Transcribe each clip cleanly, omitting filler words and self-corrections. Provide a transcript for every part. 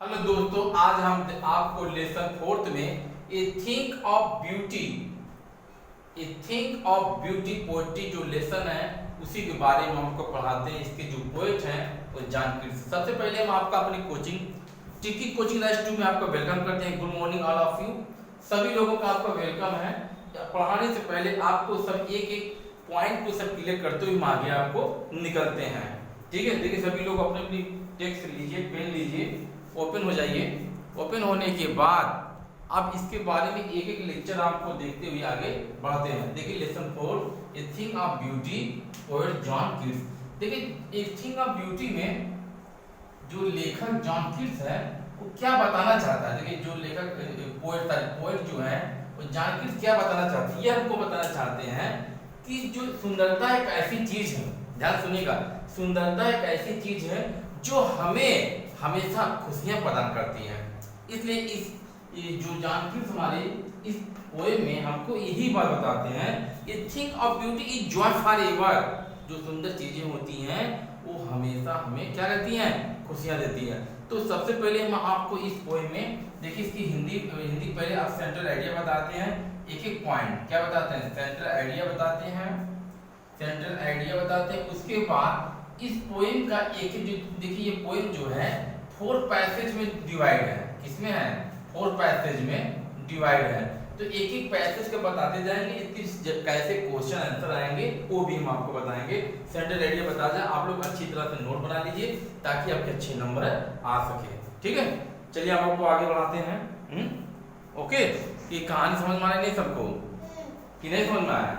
Hello दोस्तों, आज हम आपको लेसन फोर्थ में ए थिंक ऑफ ब्यूटी पोएट्री जो लेसन है उसी के बारे में हमको पढ़ाते हैं। इसके जो पोएट हैं वो जॉन कीट्स। सबसे पहले हम आपका अपनी कोचिंग टिकी कोचिंग में आपका वेलकम करते हैं। Good morning all of you, सभी लोगों का आपका वेलकम है। पढ़ाने से पहले आपको सब एक एक पॉइंट को सब क्लियर करते हुए हम आगे आपको निकलते हैं। ठीक है, देखिए सभी लोग अपनी अपनी टेक्स्ट लीजिए, पेन लीजिए, ओपन हो जाइए। ओपन होने के बाद अब इसके बारे में एक एक लेक्चर आपको देखते हुए आगे बढ़ते हैं। देखिए lesson 4 A thing of beauty poet John Keats. देखिए ए थिंग ऑफ ब्यूटी में जो लेखक जॉन कीट्स है वो क्या बताना चाहता है। देखिए जो लेखक पोएट जो है वो जॉन कीट्स क्या बताना चाहते हैं, ये हमको बताना चाहते हैं कि जो सुंदरता एक ऐसी चीज है, ध्यान सुनिएगा, सुंदरता एक ऐसी चीज है जो हमें हमेशा खुशियां प्रदान करती है। इसलिए जो जॉन कीट्स हमारे इस पोएम में हमको यही बात बताते हैं, ये think of beauty is joy for ever. जो सुंदर चीजें होती हैं वो हमेशा हमें क्या रहती हैं, खुशियां देती हैं। तो सबसे पहले हम आपको इस पोएम में देखिए इसकी हिंदी पहले आप सेंट्रल आइडिया बताते हैं। एक एक पॉइंट क्या बताते हैं, सेंट्रल आइडिया बताते हैं, सेंट्रल आइडिया बताते हैं। उसके बाद इस पोएम का एक जो देखिए ये पोएम जो है 4 पैसेज में डिवाइड है। किसमें है, 4 पैसेज में डिवाइड है। तो एक एक पैसेज का बताते जाएंगे, इसकी कैसे क्वेश्चन आंसर आएंगे वो भी हम आपको बताएंगे। सेंट्रल आइडिया बता जाए, आप लोग अच्छी तरह से नोट बना लीजिए ताकि आपके अच्छे नंबर आ सके। ठीक है, चलिए हम आपको आगे बढ़ाते हैं। ओके, ये कहानी समझ में आ रही नहीं सबको कि नहीं समझ में आया?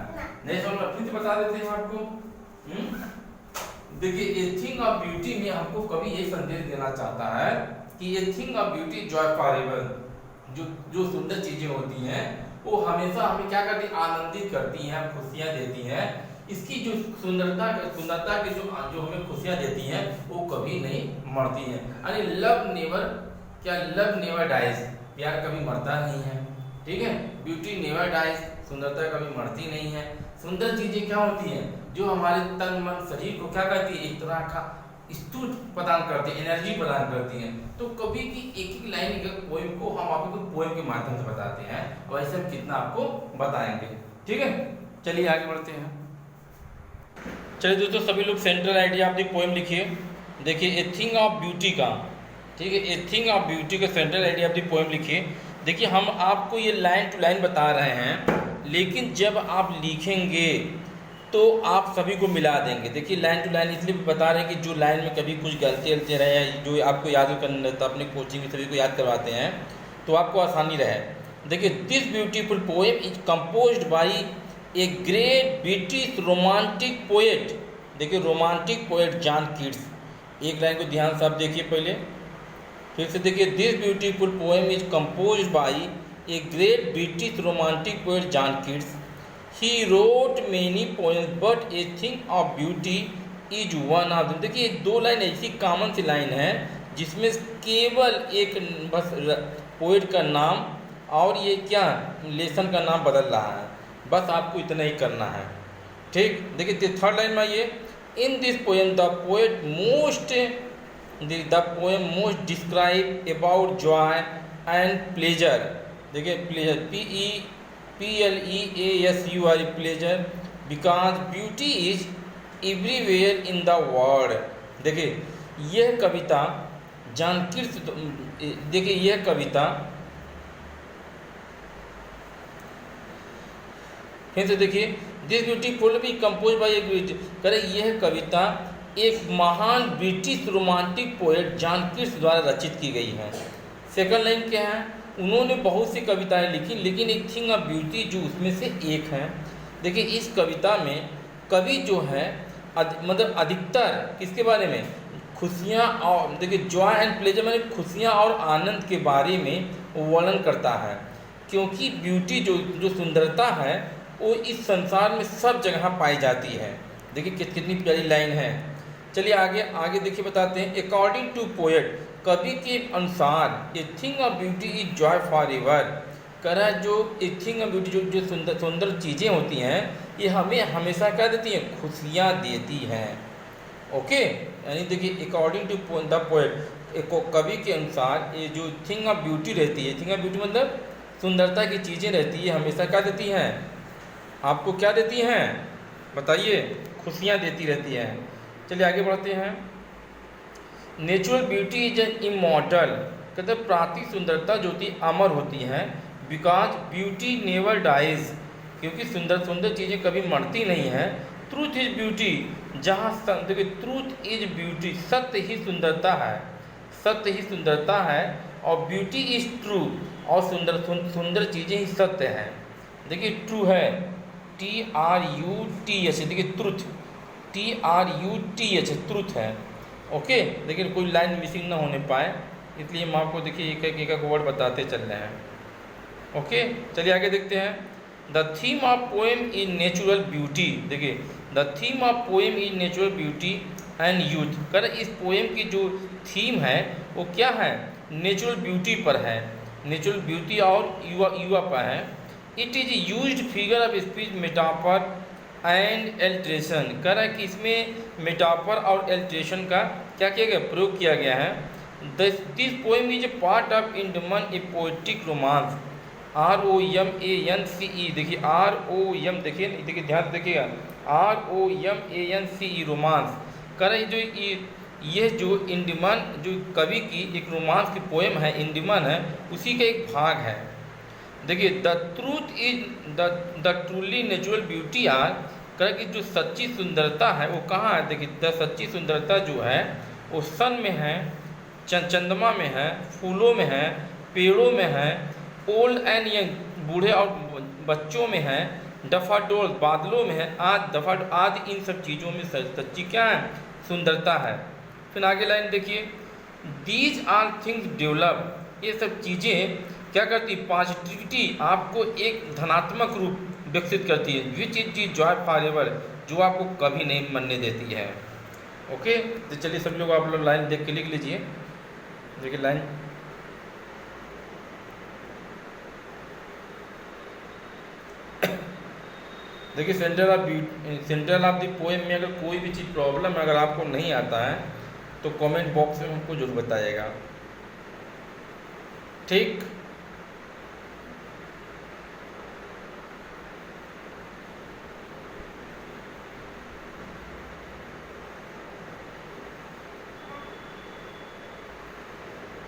नहीं समझ में, फिर से बता देते हैं आपको। देखिए ए थिंग ऑफ ब्यूटी में हमको कभी ये संदेश देना चाहता है कि ए thing of beauty joy for ever. जो सुंदर चीजें होती हैं वो हमेशा हमें क्या करती हैं, आनंदित करती हैं, खुशियां देती हैं। इसकी जो सुंदरता की जो हमें खुशियां देती हैं वो कभी नहीं मरती हैं। यानी लव नेवर डाइज, प्यार कभी मरता नहीं है। ठीक है, ब्यूटी नेवर डाइज, सुंदरता कभी मरती नहीं है। सुंदर चीजें क्या होती हैं, जो हमारे तन मन शरीर को क्या करती है, एक तरह का स्टूल प्रदान करती है, एनर्जी प्रदान करती है। तो कभी की एक एक लाइन पोएम को हम आपको पोएम के माध्यम से बताते हैं, वैसे हम कितना आपको बताएंगे। ठीक है, चलिए आगे बढ़ते हैं। चलिए दोस्तों सभी लोग सेंट्रल आइडिया अपनी पोएम लिखिए। देखिए ए थिंग ऑफ ब्यूटी का, ठीक है, ए थिंग ऑफ ब्यूटी का सेंट्रल आइडिया अपनी पोएम लिखिए। देखिए हम आपको ये लाइन टू लाइन बता रहे हैं, लेकिन जब आप लिखेंगे तो आप सभी को मिला देंगे। देखिए लाइन टू लाइन इसलिए बता रहे हैं कि जो लाइन में कभी कुछ गलती रहे, जो आपको याद करना रहता है, अपने कोचिंग में सभी को याद करवाते हैं तो आपको आसानी रहे। देखिए this beautiful poem is composed bye a great British romantic poet. देखिए रोमांटिक पोएट जॉन कीट्स। एक लाइन को ध्यान से आप देखिए पहले, फिर से देखिए this beautiful poem is composed bye a great British romantic poet John Keats. He wrote many poems, but a thing of beauty is one of them। देखिए दो लाइन ऐसी कॉमन सी लाइन है जिसमें केवल एक बस पोएट का नाम और ये क्या लेसन का नाम बदल रहा है, बस आपको इतना ही करना है। ठीक, देखिए थर्ड लाइन में ये in this poem the poem most describe about joy and pleasure. देखिए pleasure PLEASUR pleasure, because beauty is everywhere in the world. देखिए यह कविता जॉन कीट्स, देखिए यह कविता फिर से देखिए this beautiful be compose by करे, यह कविता एक महान British romantic poet John Keats द्वारा रचित की गई है। सेकंड लाइन क्या है, उन्होंने बहुत सी कविताएं लिखी, लेकिन एक थिंग ऑफ ब्यूटी जो उसमें से एक है। देखिए इस कविता में कवि जो है मतलब अधिकतर किसके बारे में, खुशियां और देखिए जॉय एंड प्लेजर माने खुशियां और आनंद के बारे में वर्णन करता है। क्योंकि ब्यूटी जो सुंदरता है वो इस संसार में सब जगह पाई जाती है। देखिए कितनी प्यारी लाइन है। चलिए आगे देखिए बताते हैं। अकॉर्डिंग टू पोएट, कवि के अनुसार ए thing of beauty is joy for ever. करा जो ए थिंग ऑफ ब्यूटी जो सुंदर चीज़ें होती हैं ये हमें हमेशा क्या देती हैं, खुशियाँ देती हैं। ओके, यानी देखिए अकॉर्डिंग टू द पोएट एक कवि के अनुसार ये जो थिंग ऑफ ब्यूटी रहती है, थिंग ऑफ ब्यूटी मतलब सुंदरता की चीज़ें रहती है, हमेशा क्या देती हैं आपको, क्या देती हैं बताइए, खुशियाँ देती रहती हैं। चलिए आगे बढ़ते हैं। Natural beauty is an immortal, कहते हैं प्राकृतिक सुंदरता जो होती अमर होती है। बिकॉज ब्यूटी नेवर डाइज, क्योंकि सुंदर सुंदर चीज़ें कभी मरती नहीं हैं। ट्रूथ इज ब्यूटी, जहाँ देखिए ट्रूथ इज ब्यूटी, सत्य ही सुंदरता है, सत्य ही सुंदरता है। और ब्यूटी इज ट्रू, और सुंदर चीज़ें ही सत्य हैं। देखिए ट्रू है TRUTH, देखिए ट्रुथ TRUTH ट्रुथ है। ओके, लेकिन कोई लाइन मिसिंग ना होने पाए, इसलिए हम आपको देखिए एक एक वर्ड बताते चल रहे हैं। ओके, चलिए आगे देखते हैं। The theme of poem is natural beauty, देखिए the theme of poem is natural beauty and youth, कर इस पोएम की जो थीम है वो क्या है, नेचुरल ब्यूटी पर है, नेचुरल ब्यूटी और युवा पर है। It is used figure of speech metaphor and alteration, कह रहा है कि इसमें मेटाफर और एल्ट्रेशन का क्या किया गया, प्रयोग किया गया है। This poem is a part of Endymion a poetic romance, ROMANCE, देखिए ROM, देखिए ध्यान देखिएगा, ROMANCE रोमांस, कह रहा है जो ये जो इंडमन जो कवि की एक रोमांस की पोएम है, इंडमन है, उसी का एक भाग है। देखिए the truth is the truly natural beauty are, कह कि जो सच्ची सुंदरता है वो कहाँ है, देखिए द सच्ची सुंदरता जो है वो सन में है, चंद्रमा में है, फूलों में है, पेड़ों में है, ओल्ड एंड यंग, बूढ़े और बच्चों में है, डफाडोल, बादलों में है, आदि इन सब चीज़ों में सच्ची क्या है, सुंदरता है। फिर आगे लाइन देखिए, दीज आर थिंग्स डेवलप, ये सब चीज़ें क्या करती, पॉजिटिविटी, आपको एक धनात्मक रूप विकसित करती है, which is the Joy for ever, जो आपको कभी नहीं मरने देती है। ओके, तो चलिए सब लोग आप लोग लाइन देख के लिख लीजिए। देखिए लाइन, देखिए सेंट्रल ऑफ द पोएम में अगर कोई भी चीज़ प्रॉब्लम अगर आपको नहीं आता है तो कमेंट बॉक्स में हमको जरूर बताइएगा, ठीक।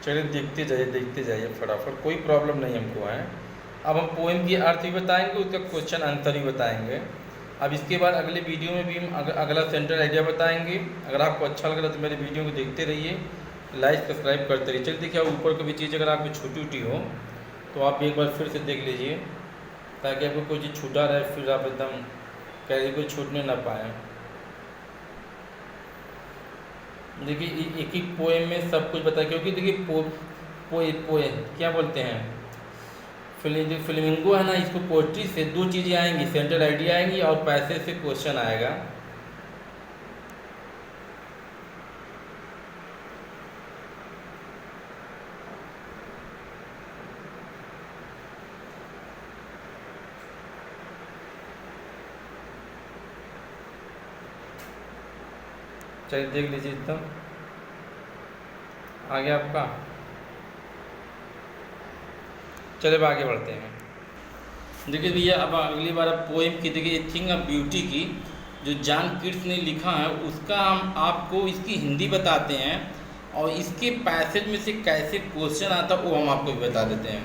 चलिए देखते जाइए फटाफट, कोई प्रॉब्लम नहीं हमको है। अब हम पोएम की अर्थ भी बताएंगे, उसका क्वेश्चन आंसर भी बताएंगे। अब इसके बाद अगले वीडियो में भी हम अगला सेंट्रल आइडिया बताएंगे। अगर आपको अच्छा लग रहा तो मेरे वीडियो को देखते रहिए, लाइक सब्सक्राइब करते रहिए। चलिए देखिए ऊपर की भी चीज़ अगर आपको छोटी हो तो आप एक बार फिर से देख लीजिए, ताकि आपको कोई चीज़ छूटा रहे फिर आप एकदम कहीं कोई छूटने ना पाए। देखिए एक ही पोएम में सब कुछ बताया, क्योंकि देखिए पोए क्या बोलते हैं, फ्लेमिंगो है ना, इसको पोइट्री से दो चीज़ें आएंगी, सेंट्रल आइडिया आएंगी और पैसे से क्वेश्चन आएगा। चलिए देख लीजिए एकदम आगे आपका। चलिए अब आगे बढ़ते हैं। देखिए भैया अब अगली बार अब पोएम की देखिए थिंग ऑफ ब्यूटी की जो जॉन कीट्स ने लिखा है उसका हम आपको इसकी हिंदी बताते हैं, और इसके पैसेज में से कैसे क्वेश्चन आता है वो हम आपको भी बता देते हैं।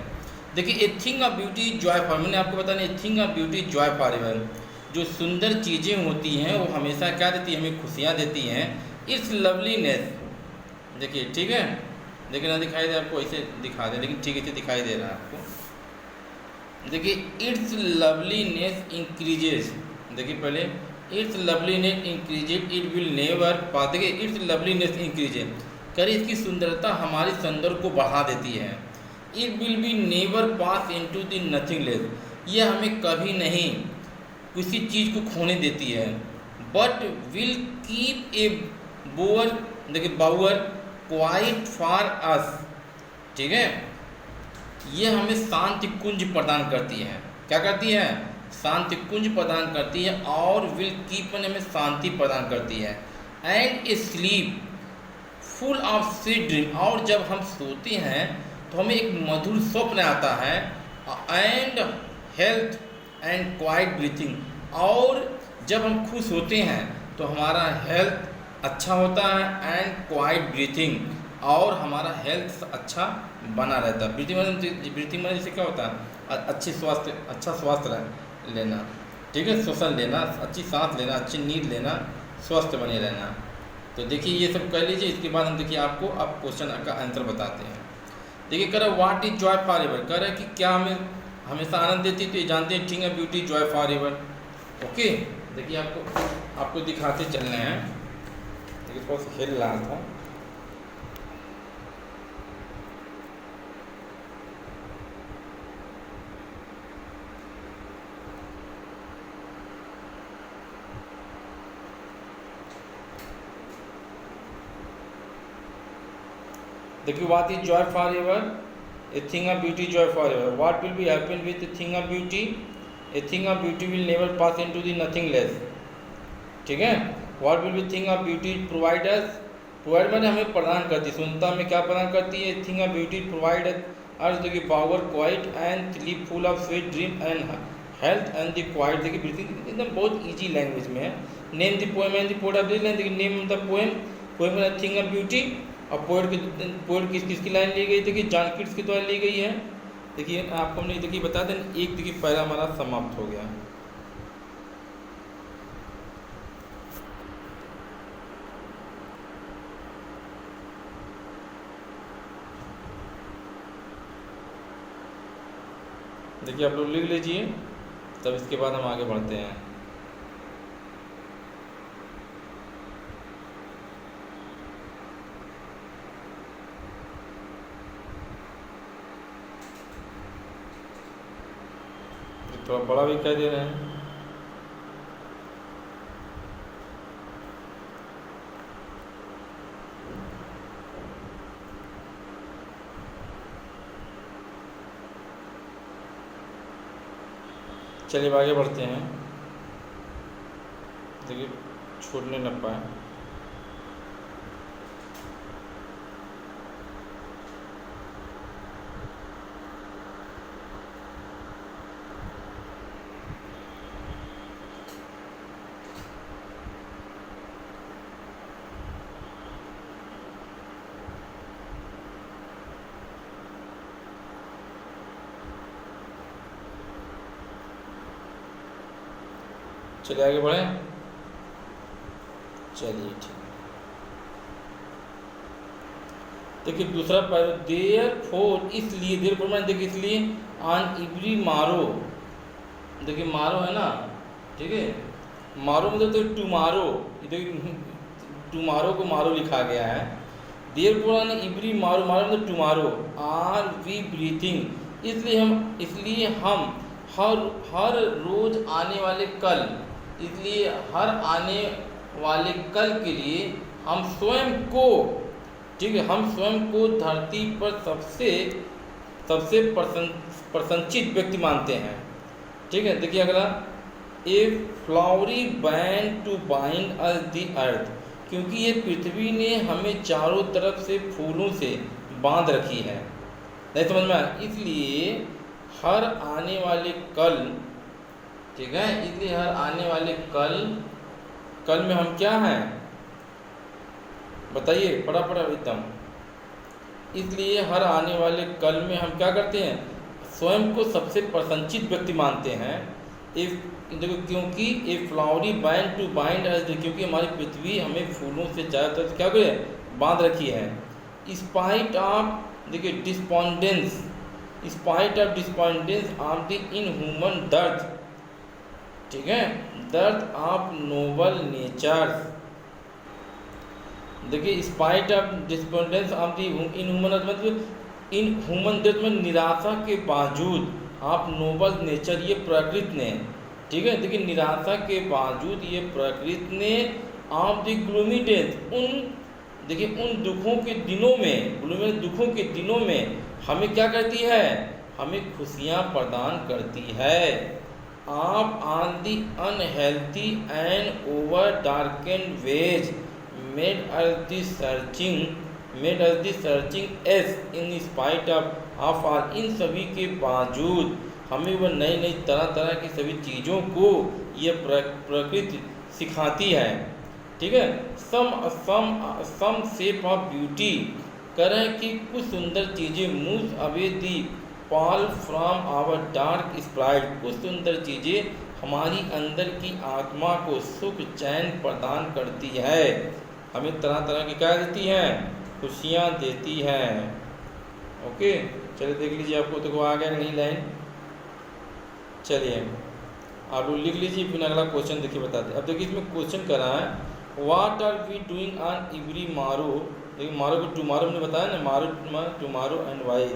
देखिए ए thing of beauty joy for, मैंने आपको बताया ए thing of beauty joy for ever, जो सुंदर चीज़ें होती हैं वो हमेशा क्या देती है, हमें खुशियाँ देती हैं। इट्स लवलीनेस, देखिए ठीक है, देखिए ना दिखाई दे आपको, ऐसे दिखा दे, लेकिन ठीक है दिखाई दे रहा है आपको। देखिए इट्स लवलीनेस इंक्रीजेज, देखिए पहले it's loveliness increases it will never पास, देखिए इट्स लवलीनेस इंक्रीजेज, करे इसकी सुंदरता हमारे सौंदर्य को बढ़ा देती है। It will be never pass into the nothingness, यह हमें कभी नहीं किसी चीज़ को खोने देती है। But will keep a bower, देखिए बाउअर क्वाइट फॉर अस, ठीक है, ये हमें शांति कुंज प्रदान करती है। क्या करती है, शांति कुंज प्रदान करती है, और विल कीप हमें शांति प्रदान करती है। And A sleep full of sweet dream, और जब हम सोते हैं तो हमें एक मधुर स्वप्न आता है, and health and quite breathing, और जब हम खुश होते हैं तो हमारा हेल्थ अच्छा होता है, एंड क्वाइट ब्रीथिंग, और हमारा हेल्थ अच्छा बना रहता है। ब्रीथिंग मतलब जैसे क्या होता है, अच्छा स्वास्थ्य लेना, ठीक है, श्वसन लेना, अच्छी सांस लेना, अच्छी नींद लेना, स्वस्थ बने रहना। तो देखिए ये सब कर लीजिए। इसके बाद हम देखिए आपको अब क्वेश्चन का आंसर बताते हैं। देखिए कह रहा है what is joy for ever, कह रहा है कि क्या हमें हमेशा आनंद देती, तो ये जानते हैं, thing a beauty joy for ever. Okay, देखिए आपको दिखाते चलने हैं। देखिए थोड़ा सा हिल रहा था। देखिए what is joy for ever, a thing of beauty joy for ever. What will be happen with a thing of beauty, a thing of beauty will never pass into the nothingness, ठीक है। What will be thing of beauty provide us, provide मैंने हमें प्रदान करती, सुंदरता में क्या प्रदान करती है, थिंग ऑफ ब्यूटी प्रोवाइड अर्थ देखिए power quiet and sleep full of sweet dream and health and the quite. देखिए ब्रीथिंग एकदम बहुत ईजी लैंग्वेज में है। Name the poem and the poet of the line, देखिए नेम द पोएम, पोएम में thing of beauty, और poet किसकी line ली गई, देखिए जॉन किट्स के द्वारा ली गई है। देखिए आपको हमने देखिए बता दें, एक देखिए पहला हमारा समाप्त हो गया। देखिए आप लोग लिख लीजिए, तब इसके बाद हम आगे बढ़ते हैं। थोड़ा बड़ा भी कह दे रहे हैं। चलिए आगे बढ़ते हैं। देखिए छोड़ने न पाए। चलिए आगे बढ़ें। चलिए ठीक। देखिए दूसरा पैर, देयर फोर, इसलिए देयर फोर मैंने देखिए इसलिए, ऑन एवरी मारो, देखिए मारो है ना, ठीक है, मारो मतलब तो टुमारो, देखिए टुमारो को मारो लिखा गया है। देयर फोर ऑन एवरी मारो, मारो मतलब टुमारो, आर वी ब्रीथिंग, इसलिए हम हर रोज आने वाले कल, इसलिए हर आने वाले कल के लिए हम स्वयं को, ठीक है, हम स्वयं को धरती पर सबसे प्रशंसित व्यक्ति मानते हैं, ठीक है। देखिए अगला, a flowery band to bind us the earth, क्योंकि ये पृथ्वी ने हमें चारों तरफ से फूलों से बांध रखी है। नहीं समझ में आया, इसलिए हर आने वाले कल, ठीक है, इसलिए हर आने वाले कल में हम क्या हैं, बताइए फटाफट एकदम। इसलिए हर आने वाले कल में हम क्या करते हैं, स्वयं को सबसे प्रशंसित व्यक्ति मानते हैं। देखो क्योंकि a flowery band to bind us, क्योंकि हमारी पृथ्वी हमें फूलों से चारों तरफ क्या करे, बांध रखी है। स्पाइट ऑफ देखिए despondence, spite of despondence of the inhuman दर्द, ठीक है, दर्द ऑफ नोबल नेचर। देखिए spite of despondence of the inhuman मतलब इनह्यूमन डेथ में निराशा के बावजूद आप नोबल नेचर, ये प्रकृति ने, ठीक है, देखिए निराशा के बावजूद ये प्रकृति ने आप द ग्लूमी डेथ, उन दुखों के दिनों में, ग्लूमी दुखों के दिनों में हमें क्या करती है, हमें खुशियाँ प्रदान करती है। आप on the unhealthy and over darkened ways made earth the searching made us the searching as in spite of our, इन सभी के बावजूद हमें वह नई नई तरह तरह की सभी चीज़ों को यह प्रकृति सिखाती है। ठीक है, सम शेप ऑफ ब्यूटी, करें कि कुछ सुंदर चीज़ें move away the pall from our dark spirit, कुछ सुंदर चीज़ें हमारी अंदर की आत्मा को सुख चैन प्रदान करती है, हमें तरह तरह की क्या देती हैं, खुशियाँ देती हैं। ओके, चलिए देख लीजिए, आपको देखो आ गया नहीं लाइन। चलिए आप लोग लिख लीजिए, फिर अगला क्वेश्चन देखिए बताते। अब देखिए इसमें क्वेश्चन करा है, what are we doing on every morrow. देखिए मारो को टुमारो हमने बताया ना, मारो टुमारो एंड वाई,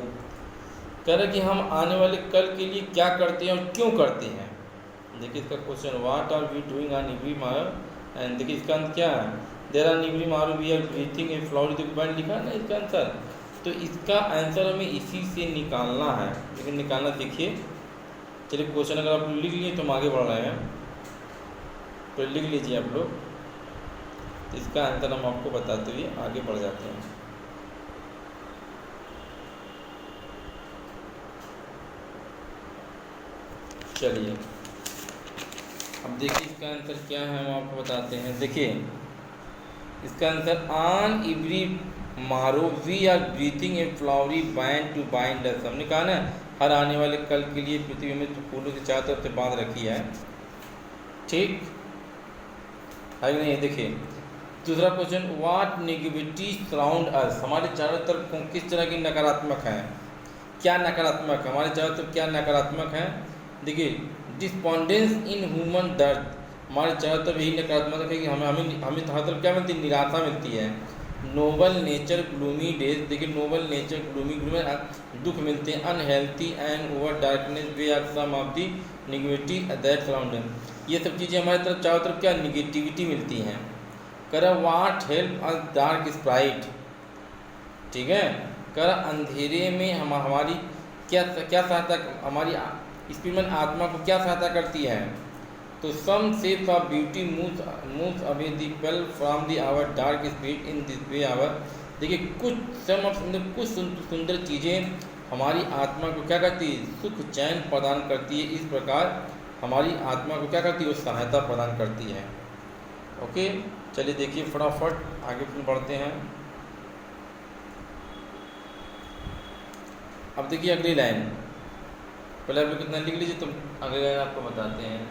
कह रहे कि हम आने वाले कल के लिए क्या करते हैं और क्यों करते हैं। देखिए इसका question, what are we doing on every morrow, and देखिए इसका आंसर क्या है, there are every morrow we are breathing a flower, देखो पॉइंट लिखा है ना इसका आंसर। तो इसका आंसर हमें इसी से निकालना है, लेकिन निकालना सीखिए। चलिए क्वेश्चन अगर आप लिख लिए तो हम आगे बढ़ रहे हैं, तो लिख लीजिए आप लोग, तो इसका आंसर हम आपको बताते हुए आगे बढ़ जाते हैं। चलिए अब देखिए इसका आंसर क्या है, हम आपको बताते हैं। देखिए इसका answer, on every morrow we are breathing a flowery bind to bind us, हमने कहा ना हर आने वाले कल के लिए पृथ्वी में तो फूलों की चारों तरफ से बांध रखी है। ठीक है नहीं। देखिए दूसरा क्वेश्चन, व्हाट नेगेटिविटी सराउंड अस, हमारे चारों तरफ किस तरह की नकारात्मक है, क्या नकारात्मक है हमारे चारों तरफ, क्या नकारात्मक है। देखिए डिस्पोंडेंस इन ह्यूमन दर्द, हमारे चारों तरफ यही नकारात्मक है कि हमें हमें हमें हर तरफ क्या मिलती है, निराशा मिलती है। नोबल नेचर ग्लूमी डेज, देखिए नोबल नेचर ग्लूमी दुख मिलते हैं। Unhealthy and over darkness way are some of the negativity that surround, ये सब चीज़ें हमारे तरफ चारों तरफ क्या निगेटिविटी मिलती हैं। कर what help us dark Sprite, ठीक है, कर अंधेरे में हमारी क्या क्या सहायता, हमारी स्पिरिट आत्मा को क्या सहायता करती है। तो some shapes of beauty moves away the pale from the our dark spirit in this way our, देखिए कुछ सुंदर चीज़ें हमारी आत्मा को क्या करती है, सुख चैन प्रदान करती है। इस प्रकार हमारी आत्मा को क्या करती है, वो सहायता प्रदान करती है। ओके, चलिए देखिए फटाफट आगे फिर बढ़ते हैं। अब देखिए अगली लाइन, पहले आप कितना लिख लीजिए, तो अगली लाइन आपको बताते हैं।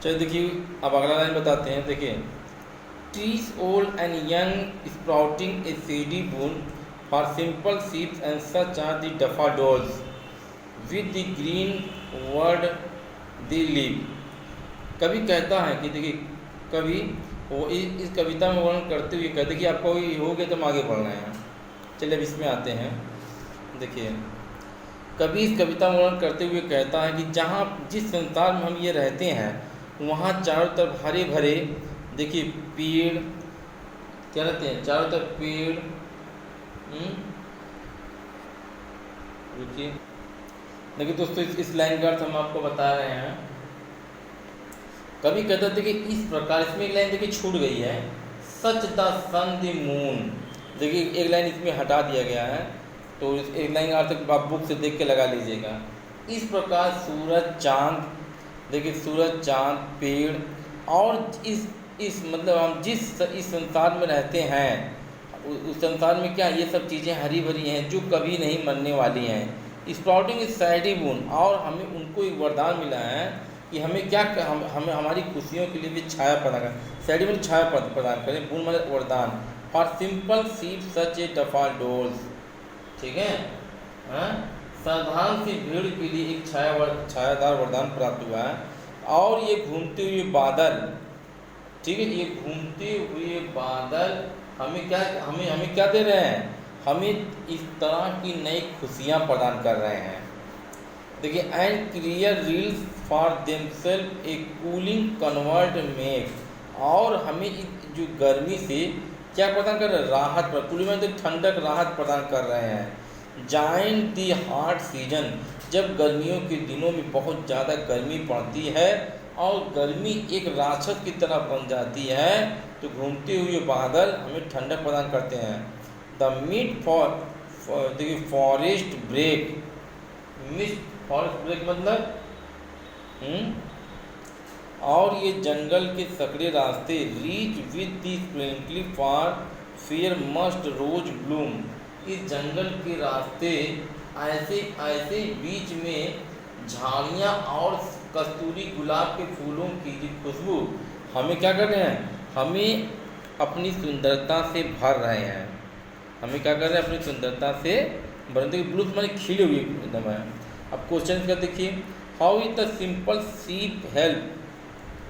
चलिए देखिए अब अगला लाइन बताते हैं। देखिए trees old and young sprouting a shady boon for simple sheep and such are the daffodils with the green word they live। कवि कहता है कि देखिए कवि वो इस कविता में वर्णन करते हुए कहते कि आपको हो गया तो हम आगे बढ़ रहे हैं। चलिए अब इसमें आते हैं। देखिए कवि इस कविता में वर्णन करते हुए कहता है कि जहाँ जिस संसार में हम ये रहते हैं वहाँ चारों तरफ हरे भरे, देखिए पेड़ क्या रहते हैं, चारों तरफ पेड़। रुकिए, देखिए दोस्तों इस लाइन का अर्थ हम आपको बता रहे हैं। कभी कहते थे कि इस प्रकार, इसमें एक लाइन देखिए छूट गई है, such the sun the moon, देखिए एक लाइन इसमें हटा दिया गया है, तो एक लाइन का अर्थ आप बुक से देख के लगा लीजिएगा। इस प्रकार सूरज चांद, देखिए सूरज चांद पेड़ और इस मतलब हम इस संसार में रहते हैं उस संसार में क्या ये सब चीज़ें हरी भरी हैं जो कभी नहीं मरने वाली हैं। स्प्राउटिंग इज सैडी बून, और हमें उनको एक वरदान मिला है कि हमें क्या हमें हमारी खुशियों के लिए भी छाया प्रदान करें। सैडी बून छाया प्रदान करें, बून मतलब वरदान। फॉर सिंपल सीप सच ए डफाडोल्स, ठीक है, साधारण सी भीड़ के लिए एक छायादार वरदान प्राप्त हुआ है। और ये घूमते हुए बादल, ठीक है, ये घूमते हुए बादल हमें क्या दे रहे हैं, हमें इस तरह की नई खुशियाँ प्रदान कर रहे हैं। देखिए and clear rills for themself a cooling convert make, और हमें जो गर्मी से क्या प्रदान कर रहे हैं, राहत, कूलिंग में तो ठंडक राहत प्रदान कर रहे हैं। जाइन दी हॉट सीजन, जब गर्मियों के दिनों में बहुत ज़्यादा गर्मी पड़ती है और गर्मी एक राक्षस की तरह बन जाती है, तो घूमते हुए बादल हमें ठंडक प्रदान करते हैं। द मिड देखिए forest brake, mid forest brake मतलब और ये जंगल के सकड़े रास्ते rich with the sprinkling for fair must rose bloom, इस जंगल के रास्ते ऐसे ऐसे बीच में झाड़ियाँ और कस्तूरी गुलाब के फूलों की खुशबू हमें क्या कर रहे हैं, हमें अपनी सुंदरता से भर रहे हैं। हमें क्या कर रहे हैं, अपनी सुंदरता से भर। देखिए ब्लूज माने खिले हुए एकदम है। अब क्वेश्चन का देखिए, हाउ इज द सिंपल सीप हेल्प,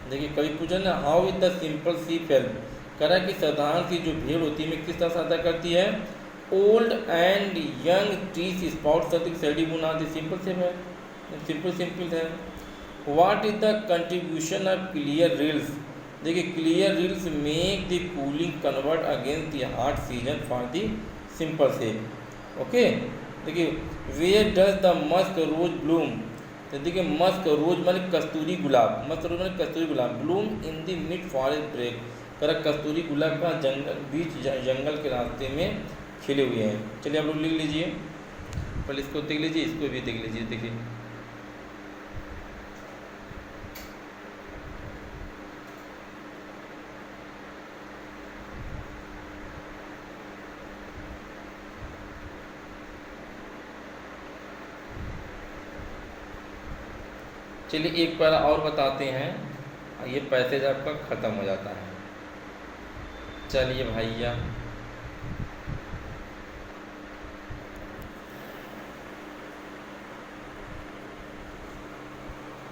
देखिए कभी पूछा ना, हाउ इज द सिंपल सीप हेल्प, कह रहा है कि साधारण सी जो भेड़ होती है किस तरह सहायता करती है, old and young trees sprout सदिक सैडी बुना दी, सिंपल से है, सिंपल है। What is the contribution of clear rills, देखिए clear rills make the cooling convert against the hot season for the simple से। ओके, देखिए where does the musk rose bloom, तो देखिए मस्क रोज माने कस्तूरी गुलाब, मस्क रोज माने कस्तूरी गुलाब, bloom in the mid forest brake, कर कस्तूरी गुलाब का जंगल के रास्ते में खिले हुए हैं। चलिए आप लोग लिख लीजिए, पहले इसको देख लीजिए, इसको भी देख लीजिए। देखिए चलिए एक पैरा और बताते हैं, ये पैसेज आपका ख़त्म हो जाता है। चलिए भैया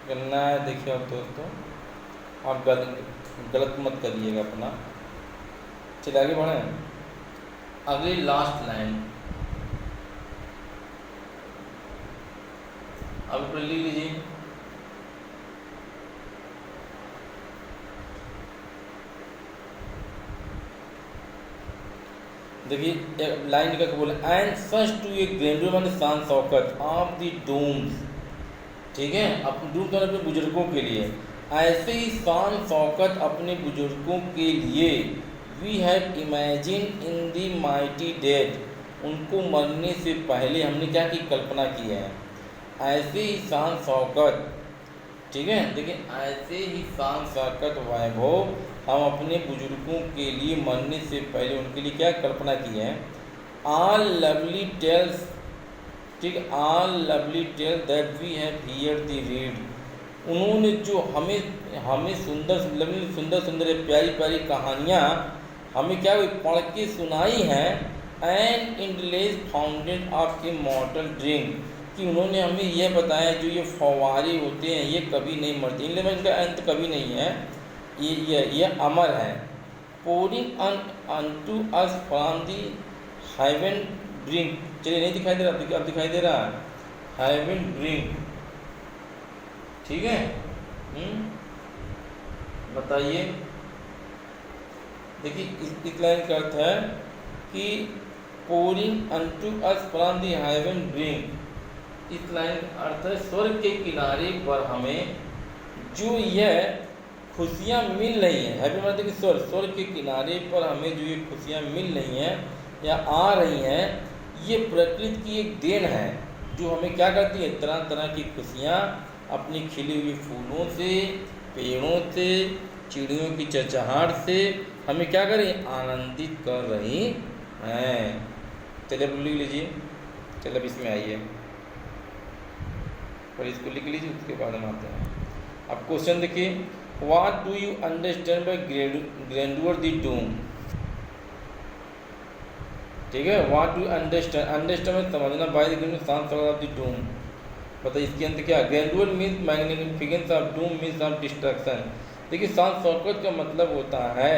करना है, देखिए आप दोस्तों आप गलत मत करिएगा अपना। चलिए आगे बढ़ें, अगली लास्ट लाइन अब लिख लीजिए, देखिए एक लाइन का बोला, and such too a grander माने शान शौकत ऑफ द डूम्स, ठीक है, अपने डूम कर अपने बुजुर्गों के लिए, ऐसे ही शान शौकत अपने बुजुर्गों के लिए, we have imagine in the mighty dead, उनको मरने से पहले हमने क्या की, कल्पना की है। ऐसे ही शान शौकत, ठीक है, देखिए ऐसे ही शान शौकत वैभव हम अपने बुजुर्गों के लिए मरने से पहले उनके लिए क्या कल्पना की है। ऑल लवली टेल्स, ठीक, all lovely tales that we have hear the read, उन्होंने जो हमें सुंदर सुंदर प्यारी प्यारी कहानियाँ हमें क्या पढ़ के सुनाई हैं, and endless fountain of A मॉर्टल drink, कि उन्होंने हमें यह बताया जो ये फव्वारे होते हैं ये कभी नहीं मरते, इनमें इनका अंत कभी नहीं है, ये अमर है। Pouring unto us from the heaven drink, चलिए नहीं दिखाई दे रहा, अब दिखाई दे रहा है, हेवन ड्रिंक, ठीक है। बताइए, देखिए इस लाइन का अर्थ है कि pouring unto us from the heaven drink, इस लाइन का अर्थ है स्वर्ग के किनारे पर हमें जो यह खुशियाँ मिल रही हैं, हैप्पी मतलब कि स्वर्ग के किनारे पर हमें जो ये खुशियाँ मिल रही हैं या आ रही हैं, ये प्रकृति की एक देन है जो हमें क्या करती है, तरह तरह की खुशियाँ अपनी खिली हुई फूलों से, पेड़ों से, चिड़ियों की चहचहाहट से हमें क्या करें, आनंदित कर रही हैं। चलिए अब लिख लीजिए, चलिए अब इसमें आइए, पर इसको लिख लीजिए, उसके बाद हम आते हैं। अब क्वेश्चन देखिए, what do you understand by grandeur the doom, ठीक है, व्हाट डू अंडरस्टैंड में समझना, बाय द ग्रैंडर शान ऑफ द डूम, पता इसके अंदर क्या, grandeur means magnificence of, doom means of destruction. देखिए शान शौकत का मतलब होता है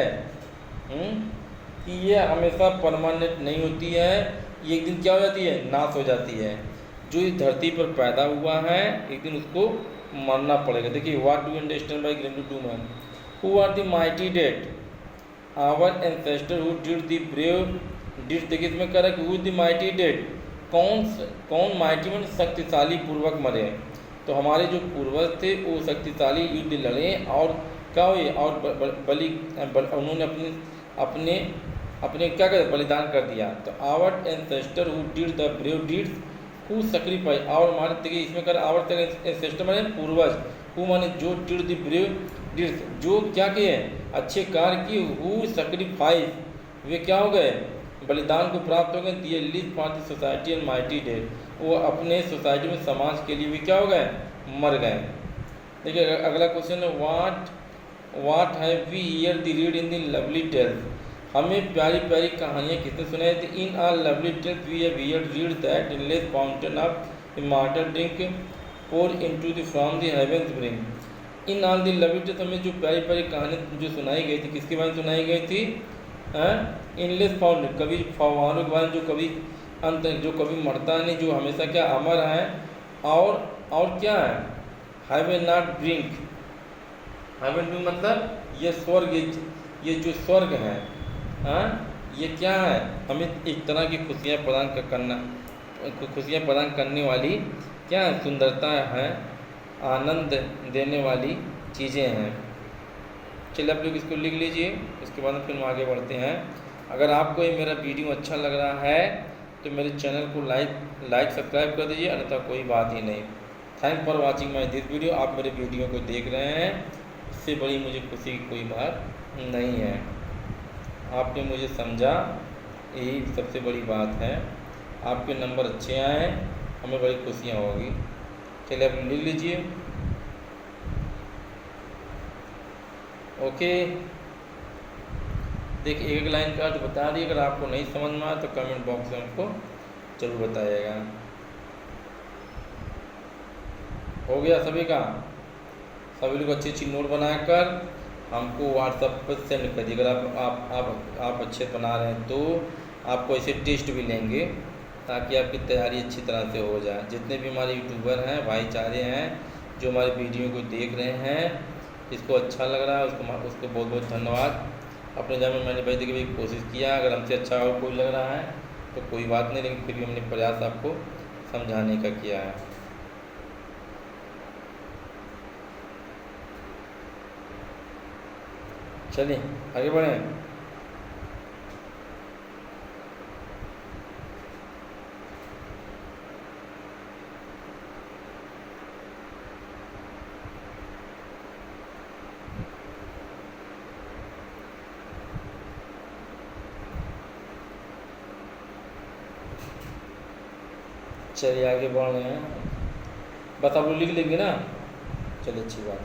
कि ये हमेशा परमानेंट नहीं होती है, ये एक दिन क्या हो जाती है, नाश हो जाती है। जो इस धरती पर पैदा हुआ है एक दिन उसको मरना पड़ेगा। देखिए what do understand by grander doom, who are the mighty dead, our ancestor who did the brave deed, देखिए इसमें कह रहा है कि who is the mighty dead, कौन माइटी में शक्तिशाली पूर्वक मरे। तो हमारे जो पूर्वज थे वो शक्तिशाली युद्ध लड़े और क्या हुए और उन्होंने अपने क्या कर बलिदान कर दिया। तो our ancestor who did the brave deeds who sacrifice, और हमारे देखिए इसमें कर आवर एंसेस्टर माने पूर्वज, हु माने जो डिड द ब्रेव डीड्स जो क्या किए अच्छे कार्य किए, हु सैक्रिफाइस वे क्या हो गए बलिदान को प्राप्त हो गए, दिए live for the society and mighty dead वो अपने सोसाइटी में समाज के लिए भी क्या हो गए मर गए। देखिए अगला क्वेश्चन है what have we hear the read in the lovely tales, हमें प्यारी प्यारी कहानियाँ कितने सुनाई थी। In are lovely tales we have hear read that endless fountain of immortal drink pour into the from the heavens bring. In all the lovely tales हमें जो प्यारी प्यारी कहानी जो सुनाई गई थी किसके बारे में सुनाई गई थी, इनलेस फाउंटेन कभी फवारों के बारे में जो कभी अंत जो कभी मरता नहीं जो हमेशा क्या अमर है, और क्या है have not drink, have drink मतलब ये स्वर्ग, ये जो स्वर्ग है ये क्या है हमें एक तरह की खुशियाँ प्रदान करने वाली क्या है सुंदरता है, आनंद देने वाली चीज़ें हैं। चलिए आप लोग इसको लिख लीजिए, उसके बाद फिर हम आगे बढ़ते हैं। अगर आपको ये मेरा वीडियो अच्छा लग रहा है तो मेरे चैनल को लाइक सब्सक्राइब कर दीजिए, अन्यथा कोई बात ही नहीं। Thank for watching my this video. आप मेरे वीडियो को देख रहे हैं, इससे बड़ी मुझे खुशी की कोई बात नहीं है। आपने मुझे समझा, यही सबसे बड़ी बात है। आपके नंबर अच्छे आए, हमें बड़ी खुशियाँ होगी। चलिए आप लिख लीजिए। ओके, देखिए एक लाइन का अर्थ बता दी, अगर आपको नहीं समझ में आया तो कमेंट बॉक्स में हमको जरूर बताइएगा। हो गया सभी का, सभी लोग अच्छी नोट बनाकर हमको व्हाट्सएप पर सेंड कर दिए। अगर आप अच्छे बना रहे हैं तो आपको ऐसे टेस्ट भी लेंगे ताकि आपकी तैयारी अच्छी तरह से हो जाए। जितने भी हमारे यूट्यूबर हैं भाईचारे हैं जो हमारे वीडियो को देख रहे हैं, इसको अच्छा लग रहा है उसको बहुत बहुत धन्यवाद। अपने जगह में मैंने भाई देखिए भी कोशिश किया, अगर हमसे अच्छा और कोई लग रहा है तो कोई बात नहीं, लेकिन फिर भी हमने प्रयास आपको समझाने का किया है। चलिए आगे बढ़ें। चलिए आगे बढ़ रहे हैं, बस आप लोग लिख लेंगे ना, चलिए अच्छी बात है।